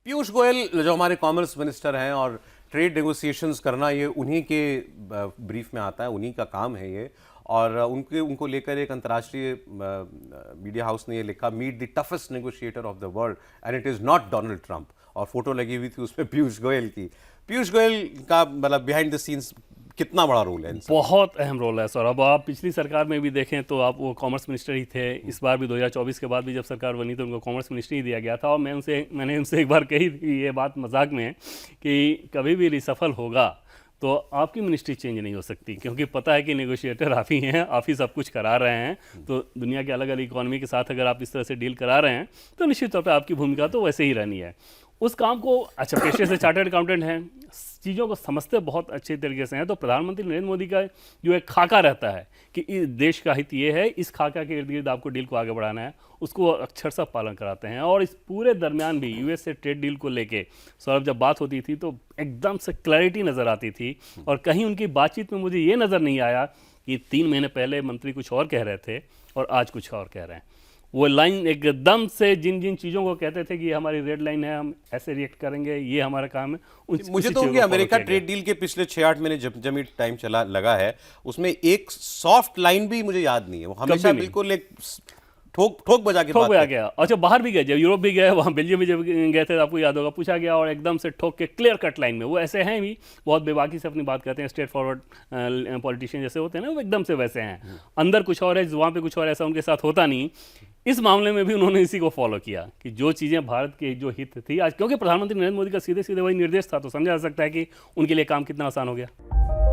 पीयूष गोयल जो हमारे commerce minister हैं और ट्रेड नेगोशिएशंस करना ये उन्हीं के ब्रीफ में आता है, उन्हीं का काम है ये। और उनको लेकर एक अंतर्राष्ट्रीय मीडिया हाउस ने ये लिखा, meet the toughest negotiator of the world and it is not Donald Trump. और फोटो लगी हुई थी उसमें पीयूष गोयल की। पीयूष गोयल का मतलब बिहाइंड द सीन्स कितना बड़ा रोल है इन सब? बहुत अहम रोल है सर। अब आप पिछली सरकार में भी देखें तो आप वो कॉमर्स मिनिस्टर ही थे। इस बार भी 2024 के बाद भी जब सरकार बनी तो उनको कॉमर्स मिनिस्टर ही दिया गया था। और मैंने उनसे एक बार कही थी ये बात मजाक में कि कभी भी रिसफल होगा तो आपकी मिनिस्ट्री चेंज नहीं हो सकती, क्योंकि पता है कि नेगोशिएटर आप ही हैं, आप ही सब कुछ करा रहे हैं। तो दुनिया के अलग अलग इकोनॉमी के साथ अगर आप इस तरह से डील करा रहे हैं तो निश्चित तौर पर आपकी भूमिका तो वैसे ही रहनी है। उस काम को अच्छा पेशे से चार्टर्ड अकाउंटेंट हैं, चीज़ों को समझते बहुत अच्छे तरीके से हैं। तो प्रधानमंत्री नरेंद्र मोदी का जो एक खाका रहता है कि इस देश का हित ये है, इस खाका के इर्द गिर्द आपको डील को आगे बढ़ाना है, उसको अक्षरशः पालन कराते हैं। और इस पूरे दरमियान भी यूएस से ट्रेड डील को लेके सौरभ जब बात होती थी तो एकदम से क्लैरिटी नज़र आती थी। और कहीं उनकी बातचीत में मुझे ये नज़र नहीं आया कि 3 महीने पहले मंत्री कुछ और कह रहे थे और आज कुछ और कह रहे हैं। वो लाइन एकदम से जिन जिन चीज़ों को कहते थे कि ये हमारी रेड लाइन है, हम ऐसे रिएक्ट करेंगे, ये हमारा काम है, मुझे तो उनके अमेरिका ट्रेड डील के पिछले 6-8 महीने जब ही टाइम चला लगा है, उसमें एक सॉफ्ट लाइन भी मुझे याद नहीं है। वो हमेशा बिल्कुल एक ठोक बजा के ठोक बजा गया। अच्छा बाहर भी गए, जब यूरोप भी गए, वहाँ बेल्जियम में जब गए थे आपको याद होगा, पूछा गया और एकदम से ठोक के क्लियर कट लाइन में। वो ऐसे हैं भी, बहुत बेबाकी से अपनी बात करते हैं, स्ट्रेट फॉरवर्ड पॉलिटिशियन जैसे होते हैं ना, वो एकदम से वैसे हैं। अंदर कुछ और है, वहाँ पे कुछ और, ऐसा उनके साथ होता नहीं। इस मामले में भी उन्होंने इसी को फॉलो किया कि जो चीज़ें भारत के जो हित थी आज, क्योंकि प्रधानमंत्री नरेंद्र मोदी का सीधे सीधे वही निर्देश था, तो समझा जा सकता है कि उनके लिए काम कितना आसान हो गया।